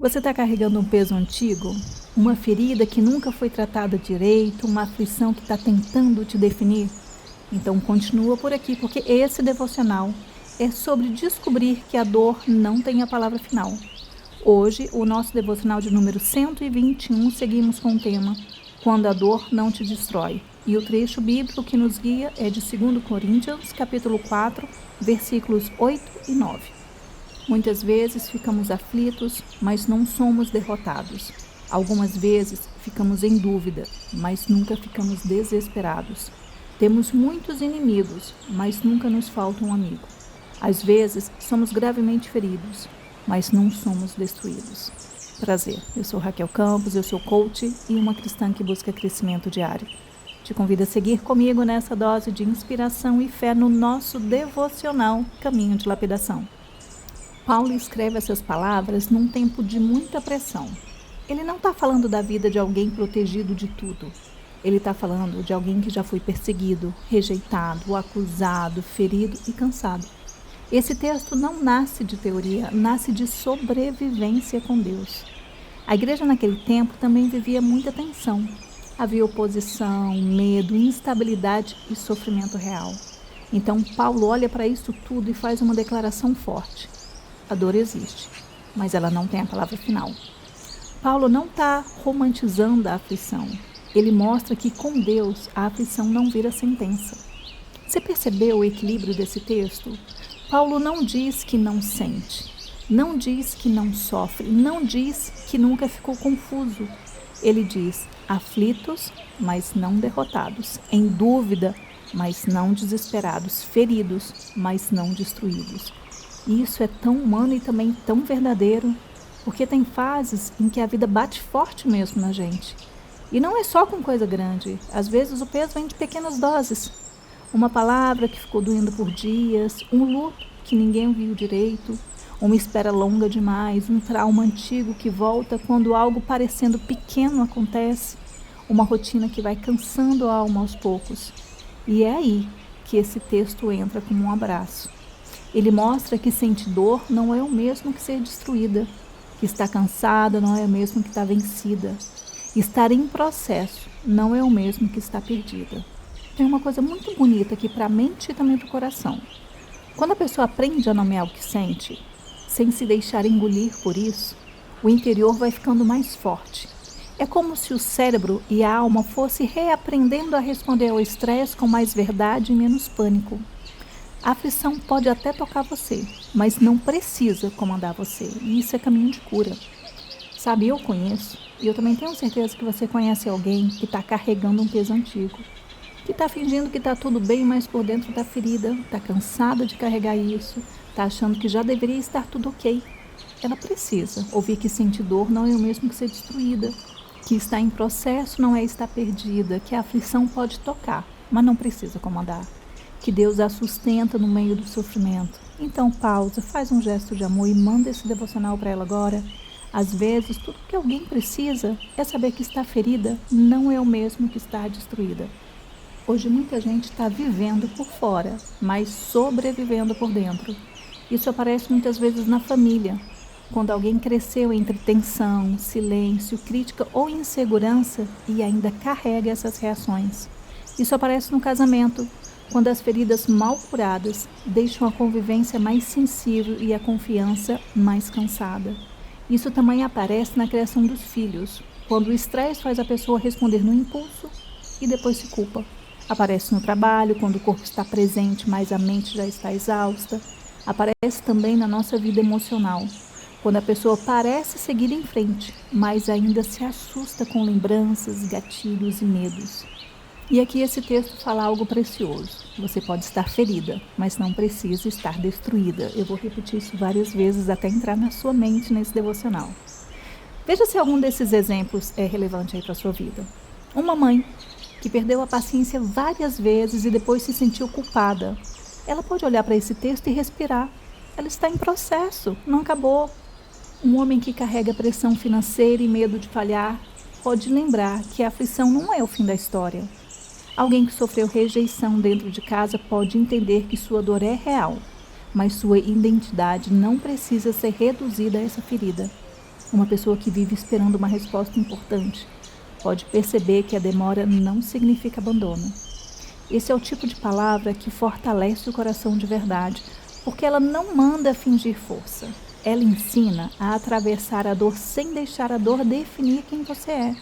Você está carregando um peso antigo? Uma ferida que nunca foi tratada direito? Uma aflição que está tentando te definir? Então continua por aqui, porque esse devocional é sobre descobrir que a dor não tem a palavra final. Hoje, o nosso devocional de número 121, seguimos com o tema Quando a dor não te destrói. E o trecho bíblico que nos guia é de 2 Coríntios, capítulo 4, versículos 8 e 9. Muitas vezes ficamos aflitos, mas não somos derrotados. Algumas vezes ficamos em dúvida, mas nunca ficamos desesperados. Temos muitos inimigos, mas nunca nos falta um amigo. Às vezes somos gravemente feridos, mas não somos destruídos. Prazer, eu sou Raquel Campos, eu sou coach e uma cristã que busca crescimento diário. Te convido a seguir comigo nessa dose de inspiração e fé no nosso devocional Caminho de Lapidação. Paulo escreve essas palavras num tempo de muita pressão. Ele não está falando da vida de alguém protegido de tudo. Ele está falando de alguém que já foi perseguido, rejeitado, acusado, ferido e cansado. Esse texto não nasce de teoria, nasce de sobrevivência com Deus. A igreja naquele tempo também vivia muita tensão. Havia oposição, medo, instabilidade e sofrimento real. Então Paulo olha para isso tudo e faz uma declaração forte. A dor existe, mas ela não tem a palavra final. Paulo não está romantizando a aflição. Ele mostra que com Deus a aflição não vira sentença. Você percebeu o equilíbrio desse texto? Paulo não diz que não sente, não diz que não sofre, não diz que nunca ficou confuso. Ele diz aflitos, mas não derrotados, em dúvida, mas não desesperados, feridos, mas não destruídos. E isso é tão humano e também tão verdadeiro, porque tem fases em que a vida bate forte mesmo na gente. E não é só com coisa grande, às vezes o peso vem de pequenas doses. Uma palavra que ficou doendo por dias, um luto que ninguém viu direito, uma espera longa demais, um trauma antigo que volta quando algo parecendo pequeno acontece, uma rotina que vai cansando a alma aos poucos. E é aí que esse texto entra como um abraço. Ele mostra que sentir dor não é o mesmo que ser destruída, que estar cansada não é o mesmo que estar vencida. Estar em processo não é o mesmo que estar perdida. Tem uma coisa muito bonita aqui para a mente e também para o coração. Quando a pessoa aprende a nomear o que sente, sem se deixar engolir por isso, o interior vai ficando mais forte. É como se o cérebro e a alma fossem reaprendendo a responder ao estresse com mais verdade e menos pânico. A aflição pode até tocar você, mas não precisa comandar você, e isso é caminho de cura. Sabe, eu conheço, e eu também tenho certeza que você conhece alguém que está carregando um peso antigo, que está fingindo que está tudo bem, mas por dentro está ferida, está cansada de carregar isso, está achando que já deveria estar tudo ok. Ela precisa ouvir que sentir dor não é o mesmo que ser destruída, que estar em processo não é estar perdida, que a aflição pode tocar, mas não precisa comandar. Que Deus a sustenta no meio do sofrimento. Então pausa, faz um gesto de amor e manda esse devocional para ela agora. Às vezes, tudo que alguém precisa é saber que estar ferida não é o mesmo que estar destruída. Hoje muita gente está vivendo por fora, mas sobrevivendo por dentro. Isso aparece muitas vezes na família. Quando alguém cresceu entre tensão, silêncio, crítica ou insegurança e ainda carrega essas reações. Isso aparece no casamento, quando as feridas mal curadas deixam a convivência mais sensível e a confiança mais cansada. Isso também aparece na criação dos filhos, quando o estresse faz a pessoa responder no impulso e depois se culpa. Aparece no trabalho, quando o corpo está presente, mas a mente já está exausta. Aparece também na nossa vida emocional, quando a pessoa parece seguir em frente, mas ainda se assusta com lembranças, gatilhos e medos. E aqui esse texto fala algo precioso. Você pode estar ferida, mas não precisa estar destruída. Eu vou repetir isso várias vezes até entrar na sua mente nesse devocional. Veja se algum desses exemplos é relevante aí para a sua vida. Uma mãe que perdeu a paciência várias vezes e depois se sentiu culpada. Ela pode olhar para esse texto e respirar. Ela está em processo, não acabou. Um homem que carrega pressão financeira e medo de falhar pode lembrar que a aflição não é o fim da história. Alguém que sofreu rejeição dentro de casa pode entender que sua dor é real, mas sua identidade não precisa ser reduzida a essa ferida. uma pessoa que vive esperando uma resposta importante, pode perceber que a demora não significa abandono. Esse é o tipo de palavra que fortalece o coração de verdade, porque ela não manda fingir força. Ela ensina a atravessar a dor sem deixar a dor definir quem você é.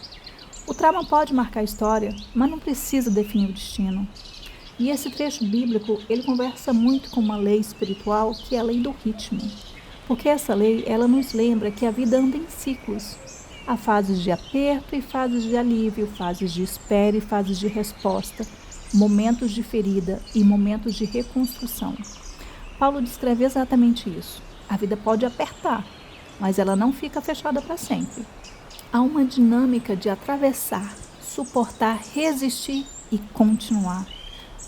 O trauma pode marcar a história, mas não precisa definir o destino. E esse trecho bíblico, ele conversa muito com uma lei espiritual, que é a lei do ritmo. Porque essa lei, ela nos lembra que a vida anda em ciclos. Há fases de aperto e fases de alívio, fases de espera e fases de resposta, momentos de ferida e momentos de reconstrução. Paulo descreve exatamente isso. A vida pode apertar, mas ela não fica fechada para sempre. Há uma dinâmica de atravessar, suportar, resistir e continuar.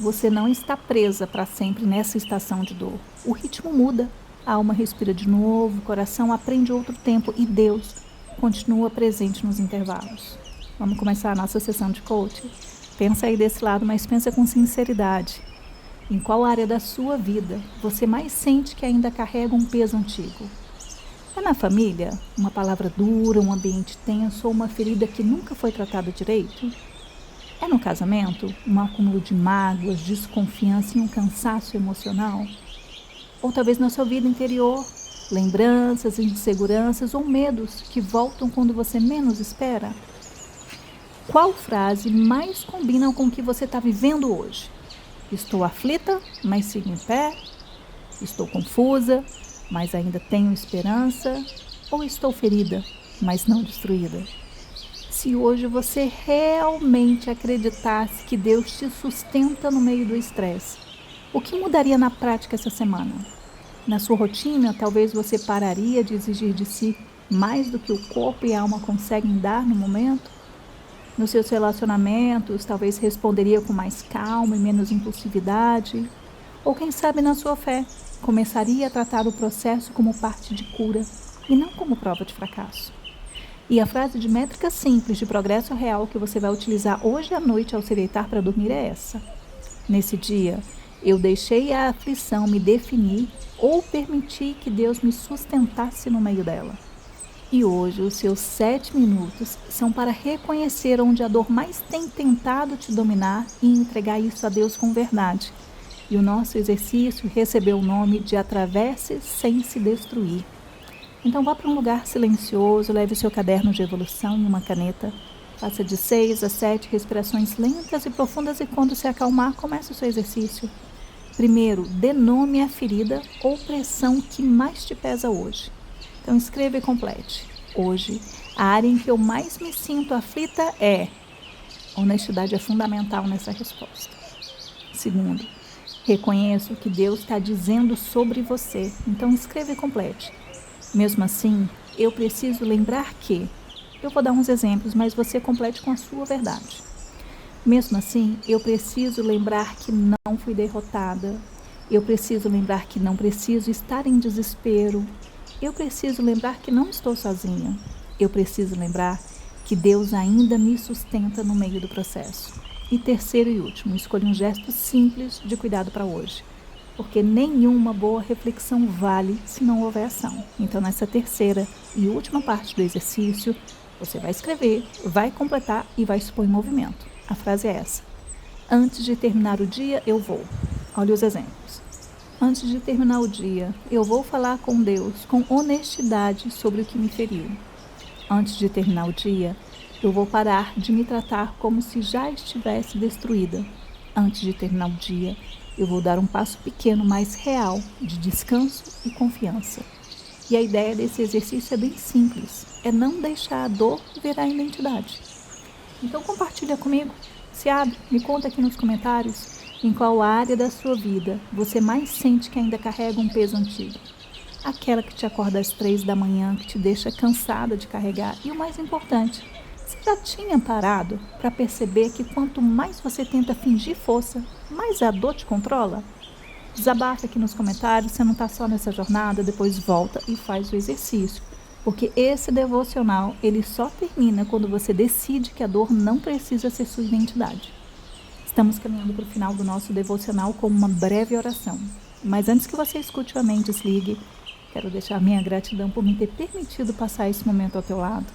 Você não está presa para sempre nessa estação de dor. O ritmo muda, a alma respira de novo, o coração aprende outro tempo e Deus continua presente nos intervalos. Vamos começar a nossa sessão de coaching? Pensa aí desse lado, mas pensa com sinceridade. Em qual área da sua vida você mais sente que ainda carrega um peso antigo? É na família? Uma palavra dura, um ambiente tenso ou uma ferida que nunca foi tratada direito? É no casamento? Um acúmulo de mágoas, desconfiança e um cansaço emocional? Ou talvez na sua vida interior, lembranças, inseguranças ou medos que voltam quando você menos espera? Qual frase mais combina com o que você está vivendo hoje? Estou aflita, mas sigo em pé. Estou confusa, mas ainda tenho esperança. Ou estou ferida, mas não destruída? Se hoje você realmente acreditasse que Deus te sustenta no meio do estresse, o que mudaria na prática essa semana? Na sua rotina, talvez você pararia de exigir de si mais do que o corpo e a alma conseguem dar no momento? Nos seus relacionamentos, talvez responderia com mais calma e menos impulsividade. Ou quem sabe na sua fé, começaria a tratar o processo como parte de cura e não como prova de fracasso. E a frase de métrica simples de progresso real que você vai utilizar hoje à noite ao se deitar para dormir é essa. Nesse dia, eu deixei a aflição me definir ou permiti que Deus me sustentasse no meio dela. E hoje os seus 7 minutos são para reconhecer onde a dor mais tem tentado te dominar e entregar isso a Deus com verdade. E o nosso exercício recebeu o nome de Atravesse Sem Se Destruir. Então vá para um lugar silencioso, leve o seu caderno de evolução e uma caneta. Faça de 6 a 7 respirações lentas e profundas e quando se acalmar, comece o seu exercício. Primeiro, dê nome à ferida ou pressão que mais te pesa hoje. Então escreva e complete. Hoje, a área em que eu mais me sinto aflita é... Honestidade é fundamental nessa resposta. Segundo, reconheço o que Deus está dizendo sobre você. Então escreva e complete. Mesmo assim, eu preciso lembrar que... Eu vou dar uns exemplos, mas você complete com a sua verdade. Mesmo assim, eu preciso lembrar que não fui derrotada. Eu preciso lembrar que não preciso estar em desespero. Eu preciso lembrar que não estou sozinha. Eu preciso lembrar que Deus ainda me sustenta no meio do processo. E terceiro e último, escolha um gesto simples de cuidado para hoje. Porque nenhuma boa reflexão vale se não houver ação. Então, nessa terceira e última parte do exercício, você vai escrever, vai completar e vai se pôr em movimento. A frase é essa. Antes de terminar o dia, eu vou. Olha os exemplos. Antes de terminar o dia, eu vou falar com Deus com honestidade sobre o que me feriu. Antes de terminar o dia, eu vou parar de me tratar como se já estivesse destruída. Antes de terminar o dia, eu vou dar um passo pequeno, mas real, de descanso e confiança. E a ideia desse exercício é bem simples. É não deixar a dor virar identidade. Então compartilha comigo. Se abre, me conta aqui nos comentários em qual área da sua vida você mais sente que ainda carrega um peso antigo. Aquela que te acorda às 3 da manhã, que te deixa cansada de carregar. E o mais importante, você já tinha parado para perceber que quanto mais você tenta fingir força, mais a dor te controla? Desabafa aqui nos comentários, você não está só nessa jornada, depois volta e faz o exercício. Porque esse devocional, ele só termina quando você decide que a dor não precisa ser sua identidade. Estamos caminhando para o final do nosso devocional com uma breve oração. Mas antes que você escute o Amém Desligue, Quero deixar minha gratidão por me ter permitido passar esse momento ao teu lado.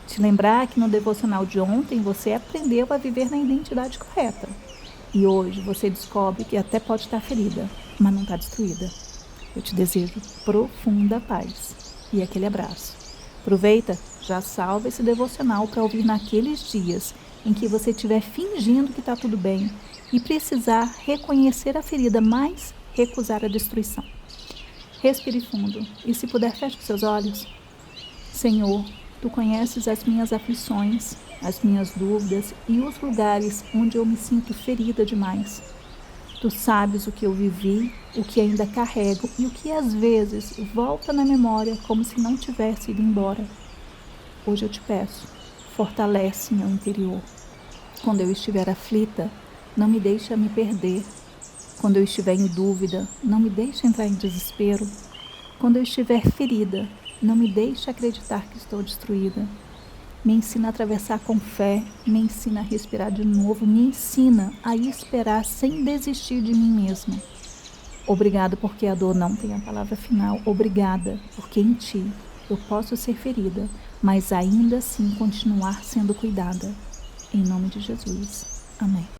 Te lembrar que no devocional de ontem você aprendeu a viver na identidade correta. E hoje você descobre que até pode estar ferida, mas não está destruída. Eu te desejo profunda paz e aquele abraço. Aproveita, já salva esse devocional para ouvir naqueles dias em que você estiver fingindo que está tudo bem e precisar reconhecer a ferida, mas recusar a destruição. Respire fundo e, se puder, feche os seus olhos. Senhor, Tu conheces as minhas aflições, as minhas dúvidas e os lugares onde eu me sinto ferida demais. Tu sabes o que eu vivi, o que ainda carrego e o que às vezes volta na memória como se não tivesse ido embora. Hoje eu te peço, fortalece meu interior. Quando eu estiver aflita, não me deixe me perder. Quando eu estiver em dúvida, não me deixe entrar em desespero. Quando eu estiver ferida, não me deixe acreditar que estou destruída. Me ensina a atravessar com fé, me ensina a respirar de novo, me ensina a esperar sem desistir de mim mesma. Obrigada porque a dor não tem a palavra final. Obrigada porque em Ti eu posso ser ferida, mas ainda assim continuar sendo cuidada. Em nome de Jesus. Amém.